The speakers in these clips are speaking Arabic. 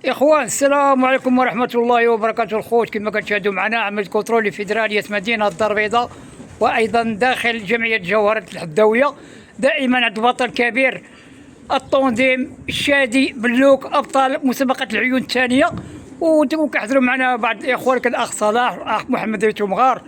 إخوان السلام عليكم ورحمة الله وبركاته. الخوت كما كتشاهدوا معنا عمل كنترول فيدرالية مدينة الدار البيضاء وأيضا داخل جمعية جوهرة الحداوية، دائما عند البطل الكبير الطونديم الشادي بلوك أبطال مسابقة العيون الثانية. وكيحضروا معنا بعض الإخوان كالأخ صلاح الأخ محمد ريتو مغار.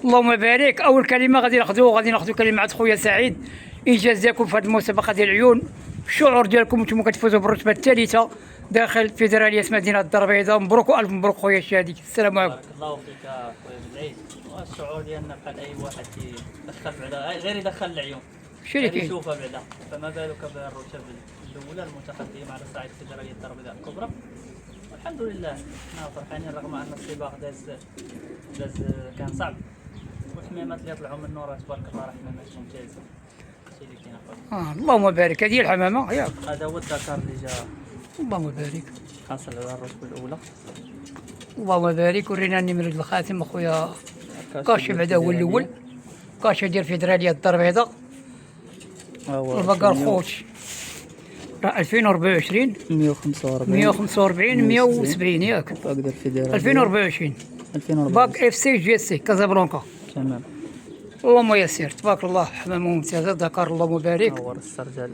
اللهم بارك. أول كلمة غادي ناخذوا كلمة خويا سعيد، إنجاز ديالكم في هذه المسابقة ديال العيون، الشعور ديالكم نتوما كتفوزوا بالرتبة الثالثة داخل فيدرالية مدينة الدار البيضاء. مبروك والف مبروك خويا الشادي. السلام عليكم. بارك الله فيك خويا بالعيد. والشعور ديالنا بحال اي واحد كيدخل بعدا غير يدخل العيون شي اللي كاين؟ يشوفها بعدا، فما بالك بالرتب الاولى المتقدمه على صعيد فيدرالية الدار البيضاء الكبرى. والحمد لله حنا فرحانين رغم ان السباق داز كان صعب، والحمامات اللي طلعوا منه راه تبارك الله راه حمامات ممتازه. هادشي اللي كاين اخويا. اللهم بارك. هذه الحمامة ياك؟ هذا هو الدكار اللي جا اللهم بارك. حاصل على الرتبه الاولى. اللهم بارك. ورينا النمر الخاتم اخويا كاشي بعدا هو الاول، كاشي ديال فيدرالية الدار البيضاء البقر خوت راه 2024 145 170 ياك؟ باك ديال الفيدرالية 2024 باك اف سي جي سي كازابلانكا. تمام. اللهم يسير تبارك الله. حمامة ممتازة دكار اللهم بارك. نور السرجال.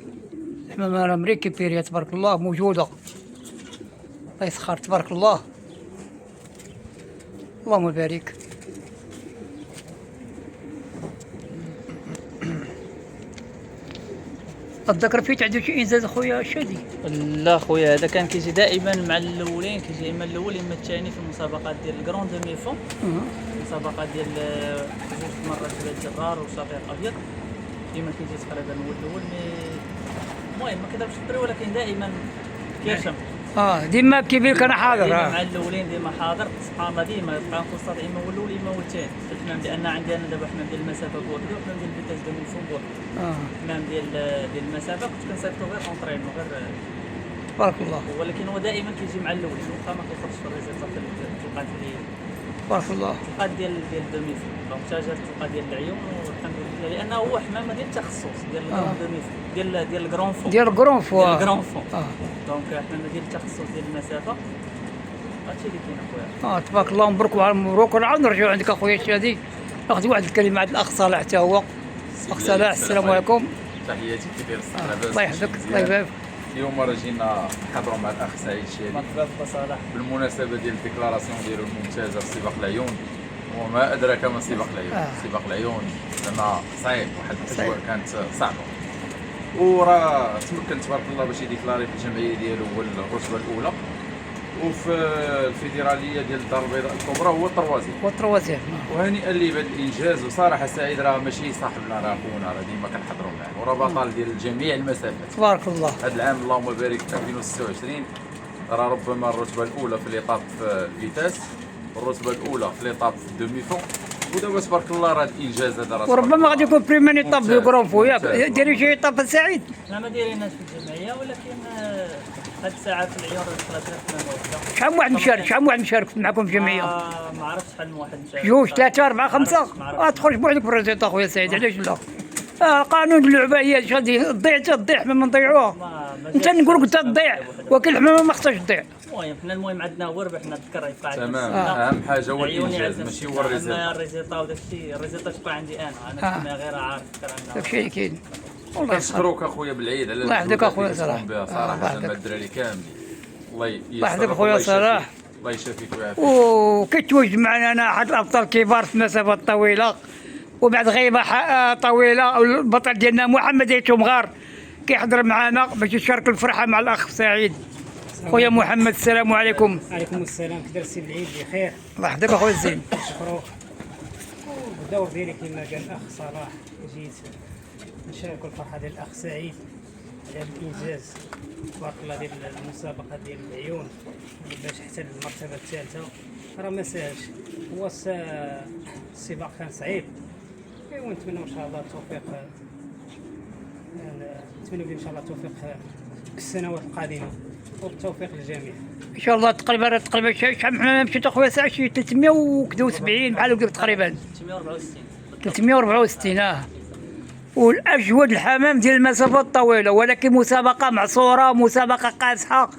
حمامة الامريكي بيريا تبارك الله موجودة، الله يسخر تبارك الله. اللهم بارك. الذكر فيه تعدو شي انجاز اخويا الشادي؟ لا خويا، هذا كان كيجي دائما مع الاولين، كيجي اما الاول اما الثاني في المسابقات ديال الكرون دومي فون، المسابقات ديال جوج مرات بلاد الجرار وشقيق ابيض. ديما كيجي تقريبا هو الاول، المهم ما كيضربش الطري ولكن دائما كيرشم. ديما كيبين لك انا حاضر. ديما مع الاولين ديما حاضر. سبحان الله ديما يبقى فرصه اما هو الاول اما هو الثاني في الحمام، لان عندي انا دابا حمام ديال المسافه بوحدو وحمام ديال الفيتاس دومي فون بوحدو. حمام ديال المسافه كنت كنصيفطو غير اونطرينمون غير تبارك الله. ولكن هو دائما كيجي مع الاولين واخا ما كيخرجش في الريزلت في التوقات اللي تبارك الله. التوقات ديال دومي فون. دونك حتى جات التوقات ديال العيون والحمد لله، لانه هو حمامه ديال التخصص ديال دومي فون ديال الكرون فون ديال الكرون فون. دونك حمامه ديال التخصص ديال المسافه. هادشي اللي كاين اخويا. تبارك الله. مبروك مبروك. ونعاود نرجعوا عندك اخويا الشادي، ناخذ واحد الكلمه عند الاخ صالح حتى هو. اخ صالح السلام عليكم. تحياتي، كيف داير الصحه؟ لاباس؟ الله يحفظك الله يبارك. اليوم راه جينا نحضروا مع الاخ سعيد الشادي مرحبا صالح بالمناسبه ديال الديكلاراسيون ديالو الممتازه في سباق العيون. وما ادراك ما سباق العيون. سباق العيون زعما صعيب، واحد الاجواء كانت صعبه، وراه تمكن تبارك الله باش يديكلاري في الجمعيه ديالو هو الرتبه الاولى، وفي الفيدراليه ديال الدار البيضاء الكبرى هو التروازيام. وهنيئا ليه بهذا الانجاز. وصراحه سعيد راه ماشي صاحبنا، راه خونا، راه ديما كنحضروا معاه، وراه بطل ديال جميع المسافات تبارك الله. هذا العام اللهم بارك 2026 راه ربما الرتبه الاولى في ليطاب في الفيتاس، الرتبه الاولى في ليطاب في الدومي فون، ودابا تبارك الله راه الانجاز هذا راه وربما غادي يكون بريمير ايطاب في الكرون فون ياك؟ ديري شي ايطاب سعيد؟ حنا ما دايريناش في الجمعيه، ولكن هاد الساعه في العيون راه دخلت غير حمامه وحده. شحال من واحد مشارك معكم في الجمعيه؟ ما عرفتش شحال من واحد مشارك. جوج ثلاثة أربعة خمسة؟ تخرج بوحدك في الريزلت أخويا سعيد، علاش لا؟ قانون اللعبة هي غادي تضيع تضيع حمامة نضيعوها. أنت نقول لك تضيع، ولكن الحمامة ما خصهاش تضيع. المهم عندنا هو ربحنا الذكر يبقى عندنا. تمام. اهم حاجه هو الانجاز ماشي هو الريزلت. اما الريزلت وداك الشيء الريزلت تبقى عندي انا كنا غير عارف الذكر عندنا. داك الشيء اللي كاين. والله كنشكروك اخويا بالعيد على الله يحفظك اخويا صلاح. صراحه زعما الدراري كاملين الله الله يحفظك اخويا صلاح. الله يشافيك ويعافيك. وكيتواجد معنا انا احد الابطال الكبار في المسافات الطويله، وبعد غيبه طويله البطل ديالنا محمد ريتو مغار كيحضر معنا باش يشارك الفرحه مع الاخ سعيد. خويا محمد السلام عليكم. وعليكم السلام. كي داير السي بالعيد بخير؟ الله يحفظك اخويا الزين. مبروك. الدور ديالي كما قال الاخ صلاح، جيت نشاركوا الفرحه ديال الاخ سعيد على الانجاز تبارك الله ديال المسابقه ديال العيون باش حتى للمرتبه الثالثه. راه ما ساهلش، هو السباق كان صعيب، ونتمنى ان شاء الله التوفيق. نتمنى ان شاء الله التوفيق في السنوات القادمه وبالتوفيق للجميع ان شاء الله. تقريبا شحال من مشيت اخويا سعيد؟ شي 370 بحال هكا تقريبا. 364 والاجود الحمام ديال المسافات الطويله، ولكن مسابقه معصوره، مسابقه قاصحه،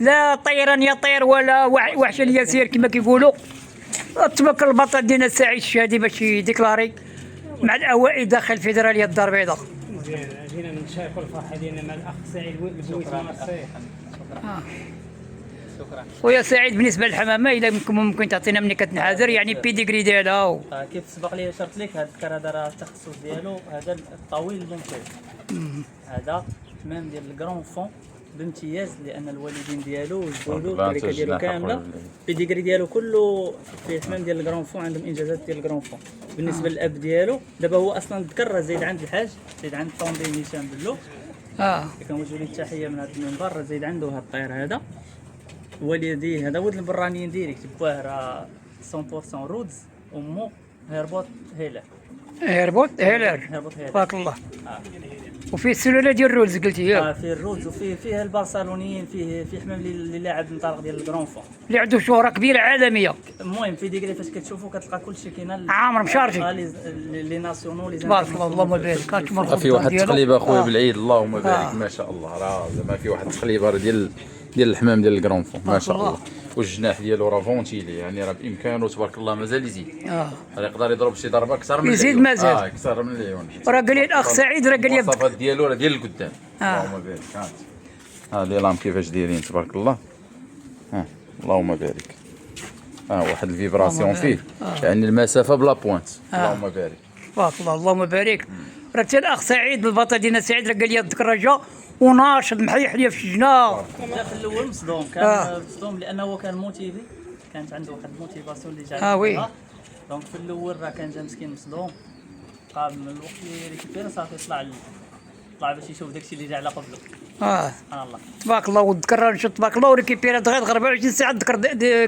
لا طيران يطير ولا وحشا يسير كما كيقولوا. تمكن البطل ديالنا سعيد الشادي باش يديكلاري مع الاوائل داخل الفيدراليه الدار البيضاء. مزيان، جينا نشاركوا الفرحه ديالنا مع الاخ سعيد البويتي مرسي. شكرا. خويا سعيد بالنسبه للحمامه الا ممكن تعطينا ملي كتنحدر يعني بيديغري ديالها كيف سبق لي شرت لك هذا الذكر هذا راه التخصص ديالو هذا الطويل الممتاز. هذا تمام ديال الكرون فون بامتياز لان الوالدين ديالو وجدودو الشركه ديالو كامله البيديغري ديالو كله في تمام ديال الكرون فون، عندهم انجازات ديال الكرون فون. بالنسبه للاب ديالو دابا هو اصلا ذكر زايد عند الحاج، زايد عند طوندي هشام بلو. كنوجهوا ليه التحيه من هذا المنبر. زايد عنده هذا الطير هذا والديه، هذا ولد البرانيين ديريكت بواه راه 100% رودز. امه هيربوط هيلر. هيربوط هيلر تبارك الله. وفيه السلاله ديال الرولز قلتي ياك؟ فيه الرودز وفيه البارسلونيين، فيه حمام اللي لاعب منطلق ديال الكرون فون اللي عنده شهره كبيره عالميه. المهم في ديكري فاش كتشوفوا كتلقى كلشي كاين عامر مشارجي لي ناسيونال لي تبارك الله. اللهم بارك. في واحد التقليبه اخويا بالعيد اللهم بارك ما شاء الله. راه زعما في واحد التقليبه ديال الحمام ديال الكرون فون ما شاء الله. والجناح ديالو راه فونتيلي يعني راه بامكانه تبارك الله مازال يزيد. راه يقدر يضرب شي ضربه اكثر من يزيد مازال. اكثر من العيون. راه قال لي الاخ سعيد راه قال لي الوصفات ديالو راه ديال القدام. اللهم بارك. ها لي لام كيفاش دايرين تبارك الله. اللهم بارك. واحد الفيبراسيون فيه يعني المسافه بلا بوينت. اللهم بارك. تبارك الله. اللهم بارك. راه حتى الاخ سعيد البطل ديالنا سعيد راه قال لي الذكر جا وناشط محيح ليا في الشجنه. في الاول مصدوم، كان مصدوم لانه هو كان موتيفي، كانت عنده واحد الموتيفاسيون اللي جا وي. دونك في الاول راه كان جا مسكين مصدوم. قام من الوقت اللي ريكيبيرا صافي طلع باش يشوف داكشي اللي جا على قبله. سبحان الله تبارك الله. والذكر نشوف تبارك الله وريكيبيرا دغيا 24 ساعه الذكر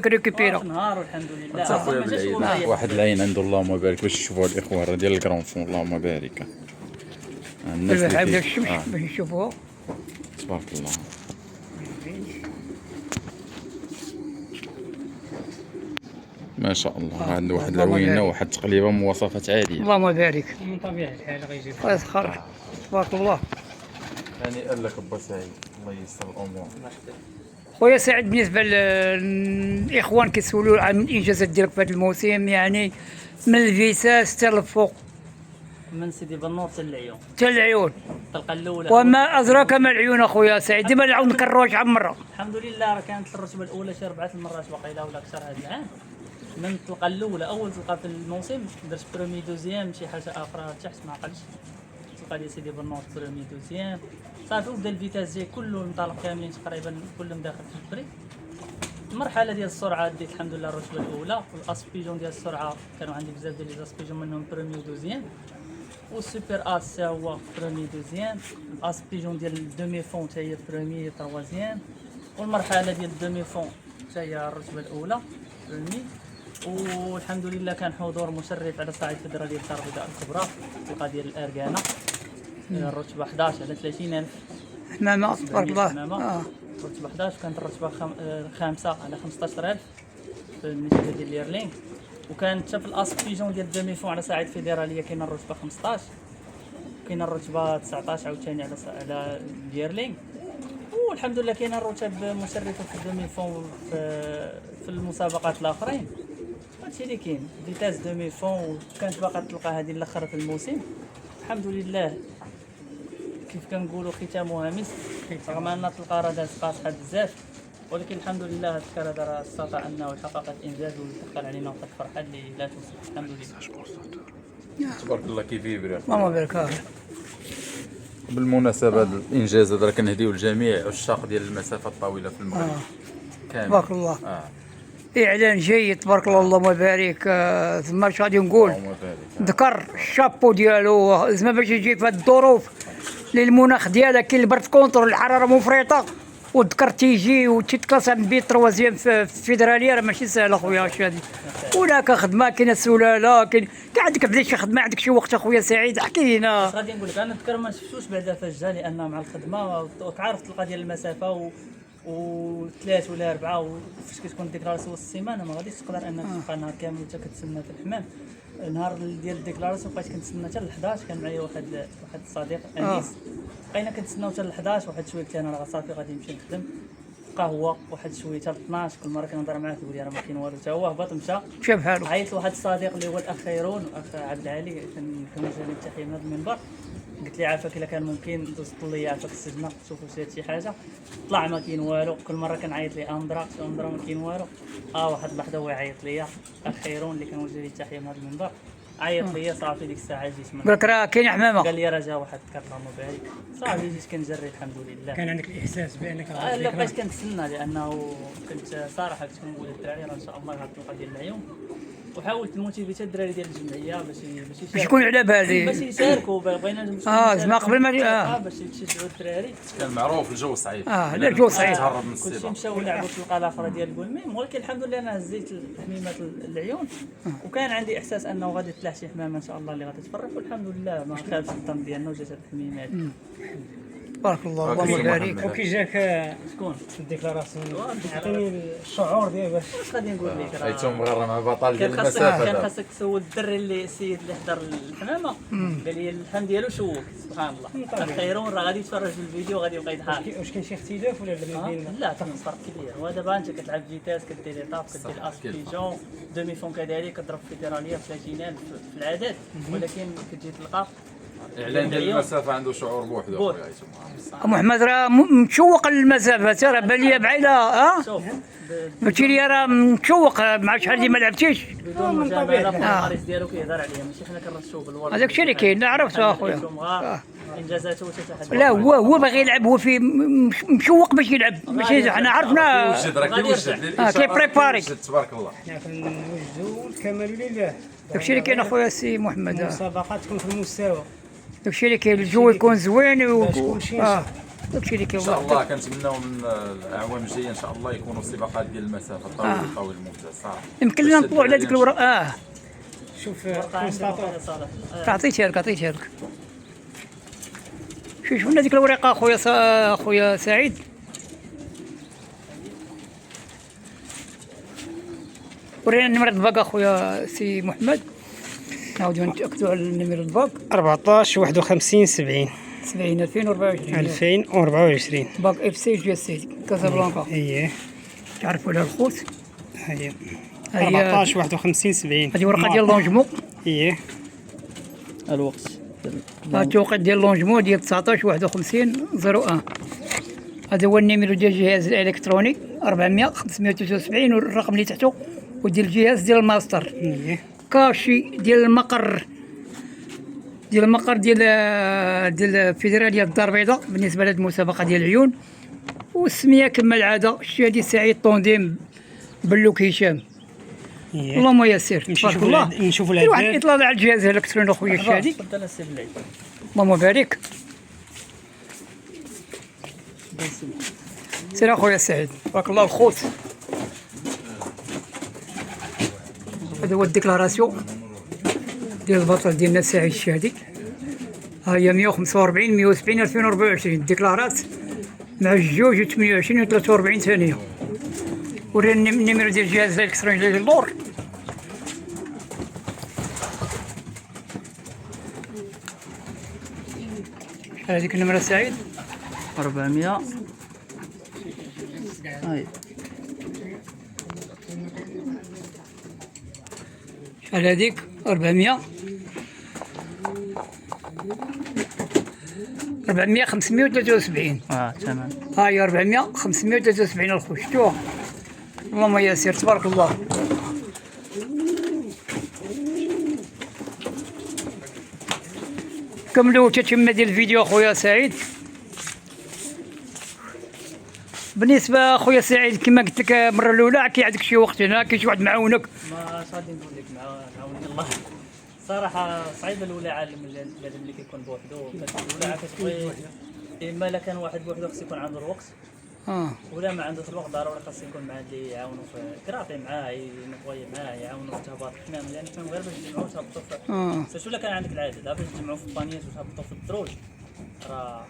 ريكيبيرا. نهار والحمد لله. واحد العين عنده اللهم بارك باش يشوفوها الاخوان راه ديال الكرون فون اللهم بارك. الناس اللي الشمس باش يشوفوها تبارك الله. ما شاء الله. عنده واحد العوينه وواحد التقليبه مواصفات عاليه. اللهم بارك. من طبيعه الحال غيجي يسخر تبارك الله. يعني قال لك با سعيد الله ييسر الامور. خويا سعيد بالنسبه للاخوان كيسولوا عن الانجازات ديالك في هذا الموسم يعني من الفيساس حتى للفوق من سيدي بنور حتى العيون. حتى العيون. الطلقه الاولى وما ادراك ما العيون اخويا سعيد. ديما نعاود نكرروها شحال من مره. الحمد لله راه كانت الرتبه الاولى شي 4 المرات واقيلا ولا اكثر هذا العام. من الطلقه الاولى اول طلقه في الموسم درت برومي دوزيام شي حاجه اخرى تحت ما عقلتش. الطلقه ديال سيدي بنور برومي دوزيام صافي وبدا الفيتاز جاي كله انطلق كاملين تقريبا كلهم داخل في البري. المرحله ديال السرعه ديت الحمد لله الرتبه الاولى. والاسبيجون ديال السرعه كانوا عندي بزاف ديال لي اسبيجون منهم برومي ودوزيام. والسوبر اس هو برومي دوزيام. الاسبيجون ديال الدومي فون حتى هي برومي تروازيام. والمرحله ديال الدومي فون حتى هي الرتبه الاولى برومي. والحمد لله كان حضور مشرف على صعيد الفيدراليه الدار البيضاء الكبرى الطلقه ديال الاركانه الرتبه 11 على 30,000 حمامه تبارك الله. الرتبه 11 كانت الرتبه 5 على 15,000 بالنسبه ديال ليرلينغ. وكانت حتى في الاسبيجون ديال الدومي فون على صعيد الفيدراليه كاينه الرتبه 15 كاينه الرتبه 19 عاوتاني على ديرلينغ. والحمد لله كاينه الرتب مشرفه في الدومي فون في المسابقات الاخرين. هادشي اللي كاين فيتاس دومي فون. كانت باقا تلقى هذه الاخر في الموسم الحمد لله. كيف كنقولوا ختامها مسك رغم ان تلقى راه دازت قاصحه بزاف ولكن الحمد لله هذا الذكر هذا راه استطاع انه يحقق الانجاز ويدخل علينا واحد الفرحه اللي لا توصف الحمد لله. تبارك الله كيف يبري. اللهم بارك. بالمناسبه هذا الانجاز هذا كنهديو لجميع عشاق ديال المسافه الطويله في المغرب كامل. تبارك الله. اعلان جيد تبارك الله. اللهم بارك. ثم اش غادي نقول ذكر الشابو ديالو زعما باش يجي في هاد الظروف للمناخ ديالها كاين البرد كونتر الحراره مفرطه وذكر تيجي وتيتكلاس عند بيت تروازيام في الفيدراليه راه ماشي سهل اخويا هادشي هادي. هناك خدمه كاينه سلاله كاين عندك بدا شي خدمه عندك شي وقت اخويا سعيد احكي لنا. غادي نقول لك انا نذكر ما شفتوش بعدا فاش جا لان مع الخدمه وتعرف تلقى ديال المسافه وثلاث ولا اربعه وفاش كتكون ديكلاراسيون وسط السيمانه ما غاديش تقدر انك تبقى نهار كامل وانت كتسنى في الحمام. نهار ديال الديكلاراسيون بقيت كنتسنى حتى ل 11 كان معايا واحد الصديق انيس بقينا كنتسناو حتى ل 11 واحد شويه قلت انا راه صافي غادي نمشي نخدم القهوه واحد شويه حتى 12 كل مره كنهضر معاه تقول لي راه ما كاين والو حتى هو هبط مشى. شاف حاله. عيطت لواحد الصديق اللي هو الاخ خيرون والاخ عبد العالي كنوجه لهم التحيه من هذا المنبر. قلت لي عافاك الا كان ممكن دوز طلي عافاك السجنه شوفوا شي حاجه. طلع ما كاين والو. كل مره كنعيط ليه اندرا ما كاين والو. واحد اللحظه هو يعيط ليا الاخ خيرون اللي كنوجه ليه التحيه من هذا المنبر عيط ليا صافي ديك الساعه جيت من قال لك راه كاين حمامه. قال لي راه جا واحد كرت اللهم بارك صافي جيت كنجري الحمد لله. كان عندك الاحساس بانك لا بقيت كنتسنى لانه كنت صراحه كنت كنقول للدراري راه ان شاء الله غتلقى ديال العيون. وحاولت نموتيفيتا الدراري ديال الجمعيه باش شكون على بالي. باش يشاركوا بغينا زعما قبل ما باش يشجعوا الدراري. كان معروف الجو صعيب. لا الجو صعيب. تهرب من كلشي السباق. مشاو لعبوا في القلافره ديال الكولميم ولكن الحمد لله انا هزيت حميمه العيون وكان عندي احساس انه غادي تطلع شي حمامه ان شاء الله اللي غادي تفرح والحمد لله ما خابش الظن ديالنا وجات هاد الحميمات. بارك الله اللهم بارك. وكي جاك شكون؟ الديكلاراسيون عطيني الشعور ديالك. واش غادي نقول لك حيتو مغرم مع بطل ديال كان خاصك المسافه. خاصك تسول الدري اللي السيد اللي حضر الحمامه قال لي اللحم ديالو شوك سبحان الله. خيرون راه غادي يتفرج في الفيديو غادي يبقى يضحك. واش كاين شي اختلاف ولا ما بين لا كان فرق كبير. ودابا انت كتلعب فيتاس كدير ليطاب كدير اسبيجون دومي فون كذلك كضرب فيدراليه في لاجينال في العدد ولكن كتجي تلقى اعلان ديال المسافه عنده شعور بوحده بوحدو. اخويا. محمد راه متشوق للمسافه راه بان لي بعيده شوف قلتي لي راه متشوق مع شحال ديما ما لعبتيش. بدون مجامله الحارس ديالو كيهضر عليا ماشي حنا كنرشوه بالورد. هذاك الشيء اللي كاين عرفته اخويا. انجازاته تتحدى. لا هو باغي يلعب هو في مشوق باش يلعب ماشي حنا عرفنا. كيوجد راه كيوجد كيبريباري. تبارك الله. كنوجدوا الكمال لله. داكشي اللي كاين اخويا السي محمد. المسابقات تكون في المستوى. داكشي اللي كاين الجو يكون زوين باش كلشي داكشي اللي كاين ان شاء الله كنتمناو من الاعوام الجايه ان شاء الله يكونوا سباقات ديال المسافه طويل ممتاز صراحه. يمكن لنا نطلعوا على ديك الوراق. شوف كونستاتور عطيتها لك شوف لنا ديك الورقه اخويا سعيد. ورينا النمر الباق اخويا سي محمد. نعاودو نتاكدوا على النمر الباق 14 51 70 2024 2024 باق اف سي جي سي كازابلانكا. اييه تعرفوا على الخوت. هي 14 51 70 هذه ورقه ديال لونجمون. اييه الوقت هذا التوقيت ديال لونجمون ديال 19 51 01. هذا هو النيميرو ديال الجهاز الالكتروني 400 573 والرقم اللي تحته وديال الجهاز ديال الماستر. اييه كاشي ديال المقر ديال الفيدراليه الدار البيضاء بالنسبه لهذه المسابقه ديال العيون. والسميه كما العاده الشادي سعيد طونديم بلوك هشام. اييه اللهم يسر تبارك الله. نشوفوا دير واحد العداد. الاطلاع على الجهاز الالكتروني اخويا الشادي. تفضل السي بلعيد. اللهم بارك. سير اخويا سعيد تبارك الله الخوت. هذا هو الديكلاراسيون ديال البطل ديالنا سعيد الشادي. ها هي 145 170 2024 ديكلارات مع الجوج و 28 و 43 ثانيه. ورينا النميرو ديال الجهاز الالكتروني ديال اللور. هذيك النمره سعيد 400 هاي شحال هذيك 400 573. تمام. هاي 400 573 الخوت شفتوها. اللهم يسر تبارك الله. كملوا تتم ديال الفيديو اخويا سعيد. بالنسبه اخويا سعيد كما قلت لك المره الاولى كاين عندك شي وقت هنا كاين شي واحد معاونك. ما غادي نقول لك معاوني الله. صراحه صعيبه الاولى على المجال اللي كيكون بوحدو. الاولى كتبغي اما الا كان واحد بوحدو خص يكون عنده الوقت ولا ما عندوش الوقت ضروري خاص يكون مع اللي يعاونو في كراطي معاه ينطوي معاه يعاونو في تهبط الحمام لان الحمام غير باش تجمعوا تهبطوا في سيرتو الا كان عندك العدد باش تجمعوا في البانيات وتهبطوا في الدروج راه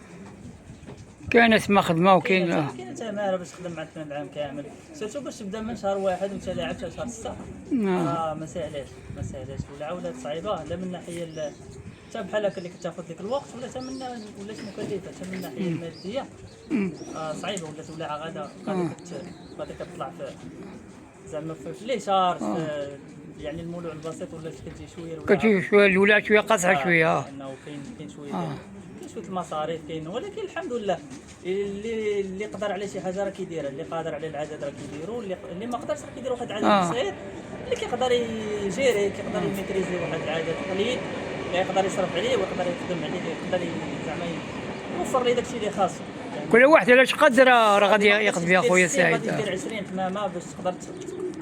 كاين اسمها خدمه وكاين كاين تماره باش تخدم مع الحمام العام كامل سيرتو باش تبدا من شهر واحد وانت لاعب حتى شهر 6 ما ساهلاش ولا عاودات صعيبه لا من ناحيه حتى بحال هكا اللي كتاخذ لك الوقت ولات مكلفه حتى من الناحيه الماديه. صعيبه ولا غادا غادي كتطلع في زعما في لي شارج يعني المولوع البسيط ولات كتجي شويه كتجي شويه الاولى شويه قاصحه شويه. انه كاين شويه كاين شويه المصاريف كاين، ولكن الحمد لله اللي يقدر على شي حاجه راه كيديرها، اللي قادر على العدد راه كيديرو، اللي ما قدرش راه كيدير واحد العدد صغير، اللي كيقدر يجيري كيقدر يميتريزي واحد العدد قليل اللي يقدر يصرف عليه ويقدر يخدم عليه، يقدر زعما يوفر ليه داكشي اللي خاصو. كل واحد علاش قدر راه غادي ياخذ بها خويا سعيد. غادي دير 20 حمامه باش تقدر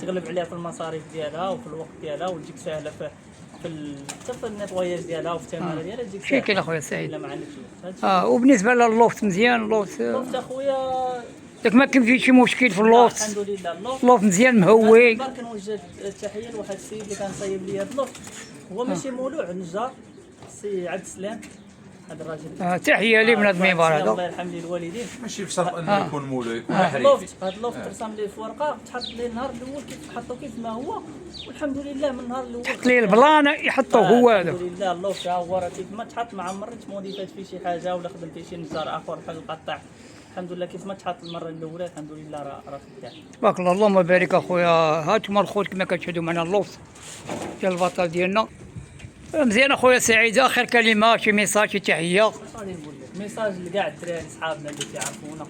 تغلب عليها في المصاريف ديالها وفي الوقت ديالها وتجيك ساهله في حتى في النيطواياج ديالها وفي الثماره ديالها تجيك شي كاين اخويا سعيد. لا ما عندكش وبالنسبه للوفت مزيان اللوفت اخويا داك ما كاين فيه شي مشكل في اللوفت. الحمد لله اللوفت مزيان مهوي. كنوجه التحيه لواحد السيد اللي كان صايب لي هذا اللوفت، هو ماشي مولوع نجار، سي عبد السلام هذا الراجل. تحيه ليه بنادم مبارك هذا. الله يرحم لي الوالدين. ماشي بشرط انه يكون مولوع، يكون حريفي. هذا اللوفت رسم ليه في ورقه تحط ليه النهار الاول حطوا كيف ما هو، والحمد لله من النهار الاول تحط ليه البلانه يحطوه هو هذا. الحمد لله اللوفت ها هو راه كيف ما تحط، ما عمرت موديفات فيه شي حاجه ولا خدمت فيه شي نجار اخر بحال القطاع. الحمد لله كيف ما تحط المره الاولى الحمد لله راه خدام. تبارك الله. اللهم بارك اخويا. هانتوما الخوت كما كتشاهدوا معنا اللوفت ديال البطل ديالنا مزيان. اخويا سعيد اخر كلمه، شي ميساج، شي تحيه. اش غادي نقول لك؟ ميساج لكاع الدراري صحابنا اللي كيعرفونا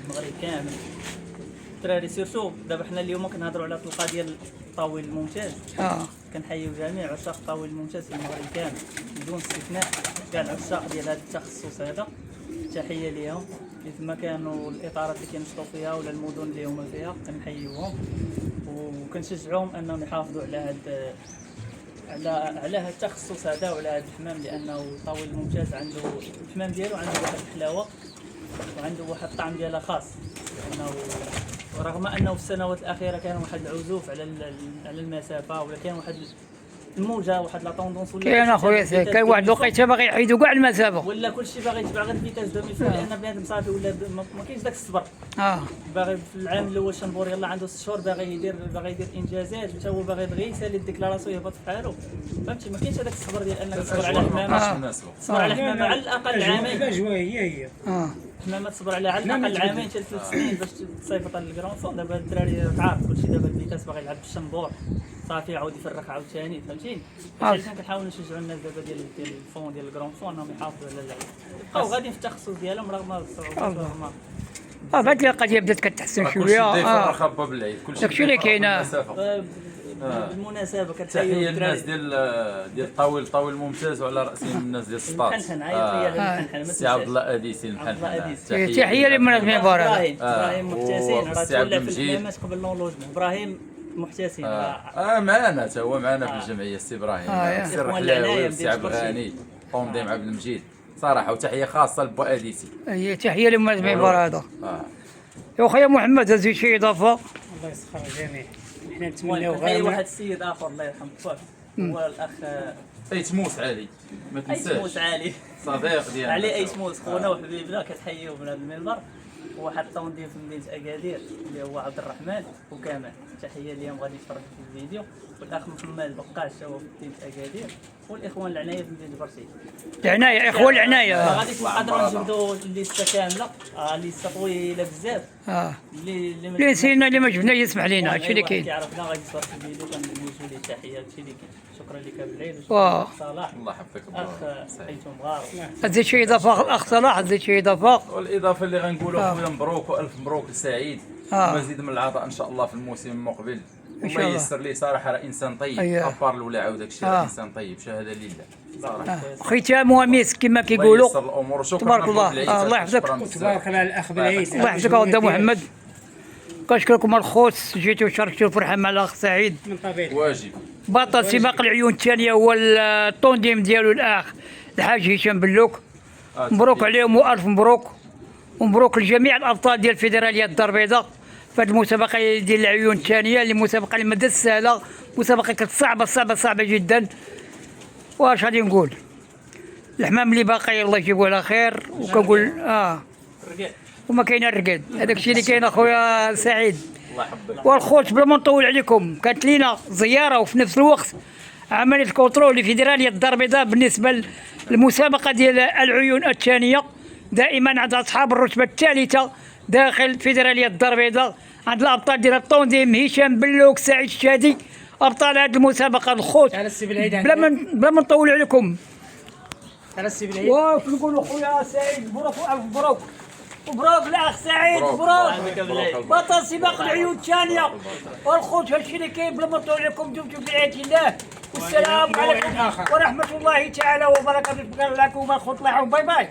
المغرب كامل، الدراري سيرتو دابا حنا اليوم كنهضروا على الطلقه ديال الطاويل الممتاز. كنحييو جميع عشاق الطاويل الممتاز في المغرب كامل بدون استثناء، كاع العشاق ديال هذا التخصص هذا تحيه ليهم، كيف ما كانوا الاطارات اللي كينشطوا فيها ولا المدن اللي هما فيها كنحييوهم وكنشجعوهم انهم يحافظوا على هذا على هذا التخصص هذا وعلى هذا الحمام، لانه الطاويل الممتاز عنده الحمام ديالو عنده واحد الحلاوه وعنده واحد الطعم ديالها خاص، لانه رغم انه في السنوات الاخيره كان واحد العزوف على المسافه ولا كان واحد الموجه واحد لا طوندونس ولا كاين اخويا سعيد، كاين واحد الوقيته باغي يحيدوا كاع المسافه ولا كلشي باغي يتبع غير الفيتاس دومي فول، لان بنادم صافي ولا ما كاينش داك الصبر. باغي في العام الاول شنبور يلاه عنده 6 شهور باغي يدير انجازات، وتا هو باغي دغيا يسالي الديكلاراسيون يهبط في حاله، فهمتي ما كاينش هذاك الصبر ديال انك تصبر على حمامه. تصبر على حمامه على الاقل عامين. الاجواء هي حمامه تصبر عليها على الاقل عامين حتى 3 سنين باش تصيفط للكرون فون. دابا الدراري تعرف كلشي، دابا الفيتاس باغي يلعب بالشنبور صافي يعاود يفرق عاوتاني، فهمتيني. علاش كنحاولوا نشجعوا الناس دابا ديال الفون ديال الكرون فون انهم يحافظوا على اللعب، بقاو غاديين في التخصص ديالهم رغم الصعوبات ورغم بعد القضيه بدات كتحسن شويه. كلشي خبا بالعيد، كلشي داكشي اللي كاين. بالمناسبه تحيه الناس ديال الطاويل الممتاز وعلى راسهم الناس ديال السطات. السي عبد الله اديسي المحنحن. تحيه للمناسبه المباركه. ابراهيم محتسين راه تولى في الحمامات قبل لونلوجمون. ابراهيم محتسين معنا تا هو معنا في الجمعيه السي ابراهيم، السي الرحلاوي والسي عبد الغني قومديم عبد المجيد صراحه، وتحيه خاصه لبو اديسي. هي تحيه للمناسبه المباركه. يا خويا محمد هزي شي اضافه. الله يسخر الجميع. حنا نتمناو غير واحد السيد اخر الله يرحمه توفى، هو الاخ ايتموس علي، ما تنساش ايتموس علي صديق ديالنا علي ايتموس خونا وحبيبنا كتحيوه من هذا المنبر. وواحد الطوندير في مدينه اكادير اللي هو عبد الرحمن وكمال، تحيه ليهم غادي يتفرجوا في الفيديو. والاخ محمد بقاش هو في مدينه اكادير، والاخوان العنايه في مدينه برسيل. العنايه اخوان العنايه. غادي نقدروا نجبدوا الليسته كامله، الليسته طويله بزاف. اللي نسينا اللي ما جبنا يسمح لينا، هادشي اللي كاين. كيعرفنا غادي يتفرج في الفيديو كنوجهوا ليه تحيه، هادشي اللي كاين. شكرا لك بالعيد صلاح. الله يحفظك اخ حيتم غار. هزيت شي اضافه الاخ صلاح، هزيت شي اضافه. والاضافه اللي غنقولوا خويا مبروك والف مبروك لسعيد، ومزيد من العطاء ان شاء الله في الموسم المقبل. الله ييسر ليه صراحه، راه انسان طيب ابار الاولى وداك الشيء، انسان طيب شهاده لله صراحه. ختام ومسك كما كيقولوا. تبارك الله. الله يحفظك. تبارك الله الاخ بالعيد. الله يحفظك اخويا محمد. كنشكركم الخوت، جيتوا شاركتوا الفرحه مع الاخ سعيد. من طبيعي واجب. بطل سباق العيون الثانيه هو الطونديم ديالو الاخ الحاج هشام بلوك. مبروك عليهم والف مبروك، ومبروك لجميع الابطال ديال الفيدراليه الدار البيضاء في هذه المسابقه ديال العيون الثانيه، اللي مسابقه اللي ما سهله، مسابقه كانت صعبه جدا. واش غادي نقول؟ الحمام اللي باقي الله يجيبه على خير، وكنقول وما كاين الرقاد. هذاك الشيء اللي كاين اخويا سعيد. الله يحفظك. والخوت بلا ما نطول عليكم، كانت لينا زياره وفي نفس الوقت عمليه الكنترول الفيدراليه الدار البيضاء بالنسبه للمسابقه ديال العيون الثانيه، دائما عند اصحاب الرتبه الثالثه داخل فيدراليه الدار البيضاء، عند الابطال ديال الطونديم هشام بلوك سعيد الشادي، ابطال هذه المسابقه الخوت. بلا ما نطول عليكم، واش نقولوا خويا سعيد مبروك والف مبروك. مبروك الاخ سعيد، مبروك بطل سباق العيون الثانيه. والخوت هادشي اللي كاين، بلا ما نطول عليكم، دمتم في رعايه الله، والسلام عليكم ورحمه الله تعالى وبركاته. شكرا لكم الخوت، الله يحفظكم، باي باي.